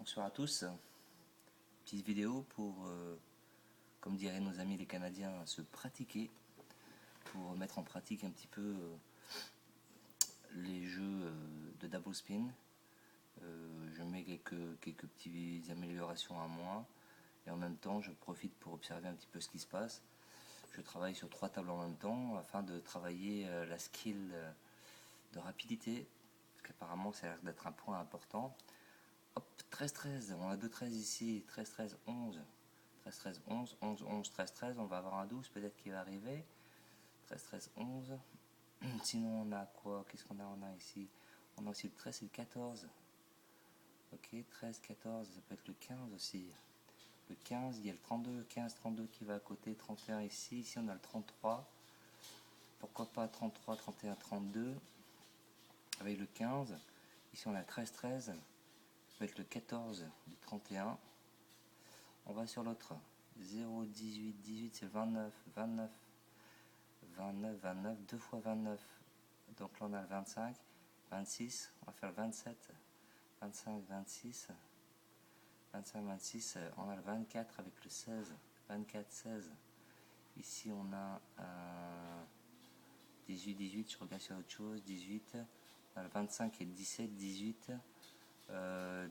Bonsoir à tous. Petite vidéo pour, comme diraient nos amis les Canadiens, se pratiquer, pour mettre en pratique un petit peu les jeux de double spin. Je mets quelques petites améliorations à moi et en même temps je profite pour observer un petit peu ce qui se passe. Je travaille sur 3 tables en même temps afin de travailler la skill de rapidité, parce qu'apparemment ça a l'air d'être un point important. Hop, 13-13, on a 2-13 ici, 13-13, 11, 13-13, 11, 11-11, 13-13, on va avoir un 12 peut-être qui va arriver, 13-13, 11, sinon on a quoi, qu'est-ce qu'on a, on a ici, on a aussi le 13 et le 14, ok, 13, 14, ça peut être le 15 aussi, le 15, il y a le 32, 15, 32 qui va à côté, 31 ici, ici on a le 33, pourquoi pas 33, 31, 32, avec le 15, ici on a 13, 13, ça peut être le 14 du 31. On va sur l'autre. 0, 18, 18, c'est 29, 29, 29, 29, 2 fois 29. Donc là on a le 25, 26, on va faire le 27, 25, 26, 25, 26, on a le 24 avec le 16, 24, 16. Ici on a 18, 18, je regarde sur autre chose, 18, on a le 25 et le 17, 18,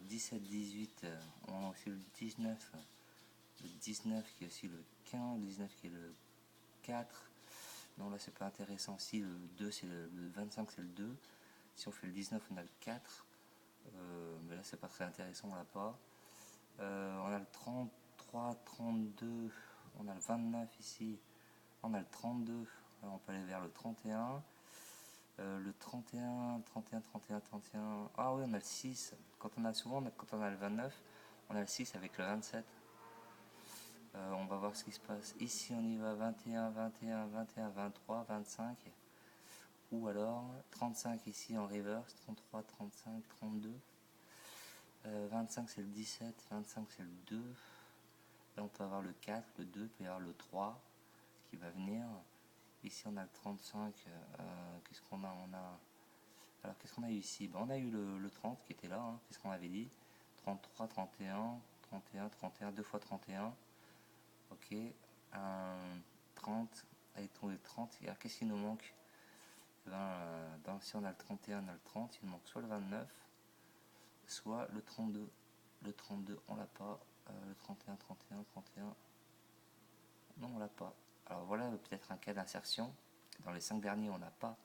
17, 18, on a aussi le 19, le 19 qui est aussi le 15, le 19 qui est le 4, non là c'est pas intéressant, si le 2 c'est le 25 c'est le 2, si on fait le 19 on a le 4, mais là c'est pas très intéressant, on l'a pas, on a le 33, 32, on a le 29 ici, on a le 32, alors on peut aller vers le 31, le 31, 31, 31, 31, ah oui on a le 6, quand on a souvent, quand on a le 29, on a le 6 avec le 27. On va voir ce qui se passe. Ici, on y va 21, 21, 21, 23, 25. Ou alors 35 ici en reverse. 33, 35, 32. 25 c'est le 17, 25 c'est le 2. Là, on peut avoir le 4, le 2, peut y avoir le 3 qui va venir. Ici, on a le 35. Qu'est-ce qu'on a, alors, qu'est-ce qu'on a eu ici? On a eu le 30 qui était là. Hein. Qu'est-ce qu'on avait dit? 33, 31, 31, 31, 2 fois 31. Ok, 30, allez tomber 30, et alors qu'est-ce qu'il nous manque? Si on a le 31, on a le 30, il nous manque soit le 29, soit le 32. Le 32, on l'a pas, le 31, 31, 31, non on l'a pas. Alors voilà peut-être un cas d'insertion, dans les 5 derniers on n'a pas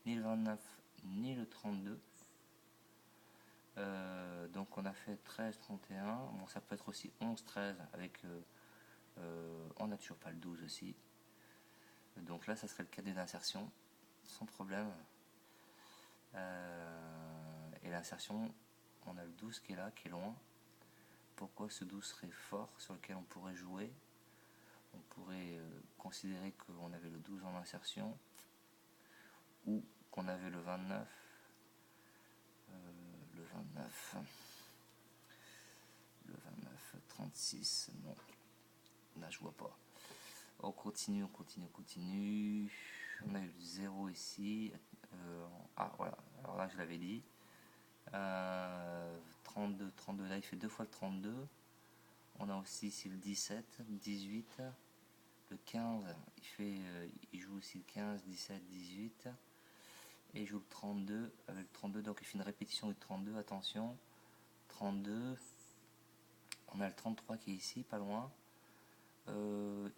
ni le 29 ni le 32. Donc on a fait 13, 31, bon ça peut être aussi 11, 13 avec... on n'a toujours pas le 12 aussi. Donc là, ça serait le cas d'une insertion, sans problème. Et l'insertion, on a le 12 qui est là, qui est loin. Pourquoi ce 12 serait fort, sur lequel on pourrait jouer? On pourrait considérer qu'on avait le 12 en insertion, ou qu'on avait le 29. Le 29, 36, non. Là, je vois pas. On continue, on continue, on continue. On a eu le 0 ici. Ah, voilà. Alors là, je l'avais dit. 32, 32. Là, il fait 2 fois le 32. On a aussi ici le 17, 18. Le 15, il joue aussi le 15, 17, 18. Et il joue le 32 avec le 32. Donc, il fait une répétition du 32. Attention. 32. On a le 33 qui est ici, pas loin.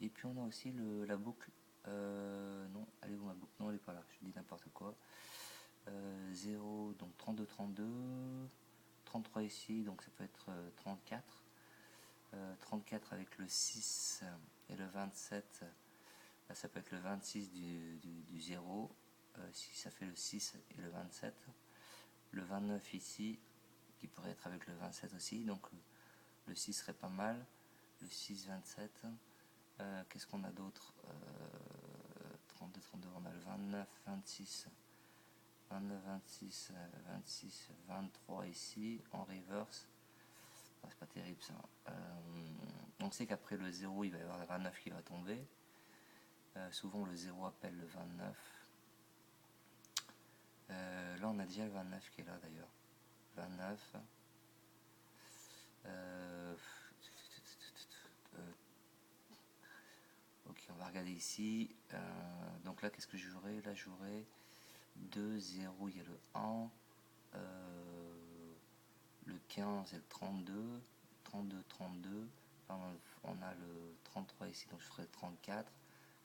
Et puis on a aussi la boucle. Non, elle est où ma boucle? Non, elle est pas là, je dis n'importe quoi. 0, donc 32, 32. 33 ici, donc ça peut être 34. 34 avec le 6 et le 27. Là, ça peut être le 26 du 0. Si ça fait le 6 et le 27. Le 29 ici, qui pourrait être avec le 27 aussi. Donc le 6 serait pas mal. Le 6, 27. Qu'est-ce qu'on a d'autre? 32, 32, on a le 29, 26, 29, 26, 26, 23 ici, en reverse. C'est pas terrible ça. On sait qu'après le 0, il va y avoir le 29 qui va tomber. Souvent le 0 appelle le 29. Là on a déjà le 29 qui est là d'ailleurs. 29. regarder ici. Donc là, qu'est-ce que je jouerai? Là, je jouerai 2, 0, il y a le 1, le 15 et le 32, 32, 32. On a le 33 ici, donc je ferai le 34.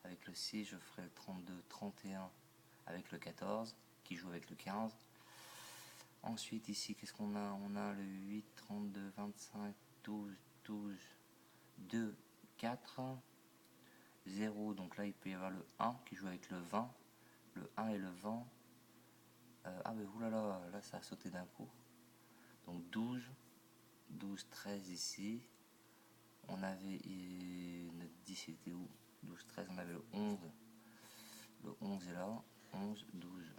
Avec le 6, je ferai le 32, 31 avec le 14 qui joue avec le 15. Ensuite, ici, qu'est-ce qu'on a? On a le 8, 32, 25, 12, 12, 2, 4, 0. Donc là, il peut y avoir le 1 qui joue avec le 20. Le 1 et le 20. Ah, mais oulala, là, ça a sauté d'un coup. Donc 12, 12, 13 ici. On avait notre 10, il était où? 12, 13, on avait le 11. Le 11 est là. 11, 12,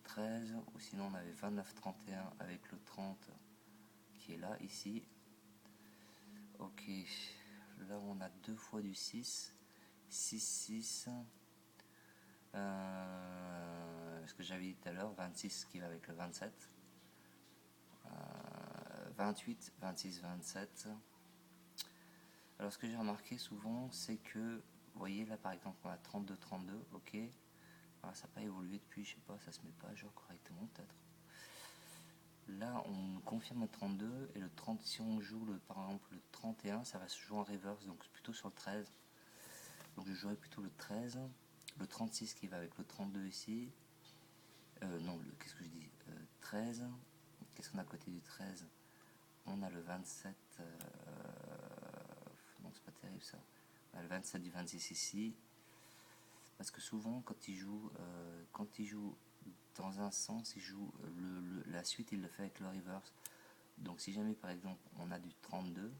13. Ou sinon, on avait 29, 31 avec le 30 qui est là, ici. Ok. Là, on a deux fois du 6. 6, 6. Ce que j'avais dit tout à l'heure, 26 qui va avec le 27. 28, 26, 27. Alors ce que j'ai remarqué souvent, c'est que, vous voyez là par exemple on a 32, 32, ok. Alors, ça n'a pas évolué depuis, je sais pas, ça se met pas à jour correctement peut-être. Là on confirme le 32 et le 30, si on joue par exemple le 31, ça va se jouer en reverse, donc plutôt sur le 13. Donc je jouerai plutôt le 13, le 36 qui va avec le 32 ici. Non, qu'est-ce que je dis 13. Qu'est-ce qu'on a à côté du 13? On a le 27. Non, c'est pas terrible ça. On a le 27 du 26 ici. Parce que souvent, quand il joue dans un sens, il joue la suite, il le fait avec le reverse. Donc si jamais par exemple on a du 32,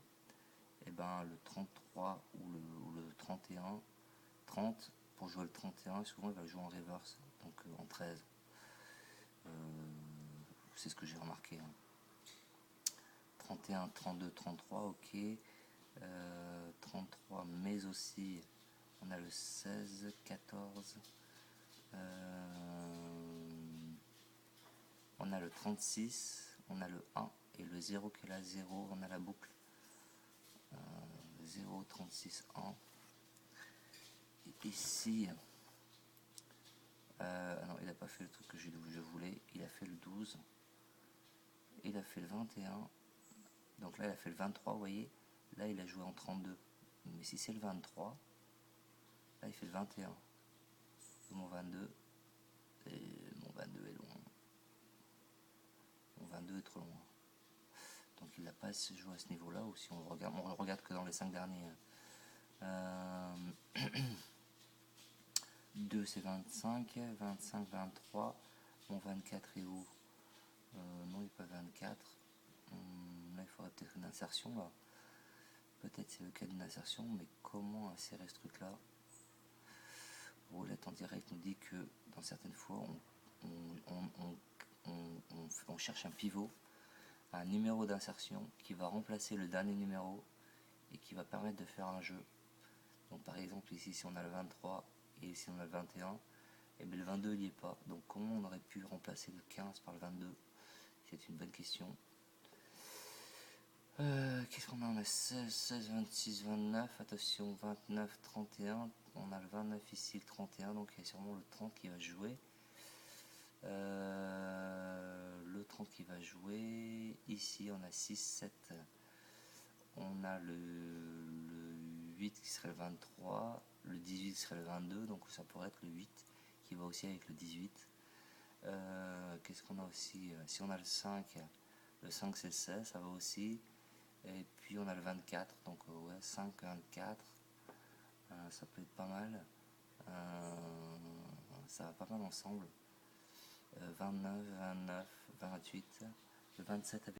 et ben le 33 ou le 31, 30, pour jouer le 31, souvent il va le jouer en reverse, donc en 13. C'est ce que j'ai remarqué. 31, 32, 33, ok. 33, mais aussi on a le 16, 14. On a le 36, on a le 1 et le 0 qui est là, 0, on a la boucle. 0, 36, 1. Et ici, non, il n'a pas fait le truc que je voulais, il a fait le 12, il a fait le 21, donc là il a fait le 23, vous voyez, là il a joué en 32, mais si c'est le 23, là il fait le 21, mon 22, et mon 22 est loin, mon 22 est trop loin, donc il n'a pas joué à ce niveau là, ou si on regarde que dans les 5 derniers. 2 c'est 25, 25, 23, mon 24 est où? Non, il n'est pas 24. Là, il faudrait peut-être une insertion là. Peut-être c'est le cas d'une insertion, mais comment insérer ce truc là? Roulette en direct nous dit que dans certaines fois on cherche un pivot, un numéro d'insertion qui va remplacer le dernier numéro et qui va permettre de faire un jeu. Donc par exemple ici si on a le 23 et ici on a le 21, et bien le 22 il n'y est pas. Donc comment on aurait pu remplacer le 15 par le 22? C'est une bonne question. Qu'est-ce qu'on a? On a 16, 16, 26, 29, attention 29, 31, on a le 29 ici, le 31, donc il y a sûrement le 30 qui va jouer. Le 30 qui va jouer, ici on a 6, 7, on a le 8 qui serait le 23, le 18 qui serait le 22, donc ça pourrait être le 8 qui va aussi avec le 18. Qu'est-ce qu'on a aussi? Si on a le 5 c'est le 16, ça va aussi. Et puis on a le 24, donc ouais, 5, 24, ça peut être pas mal. Ça va pas mal ensemble. 29, 29, 28, le 27 avec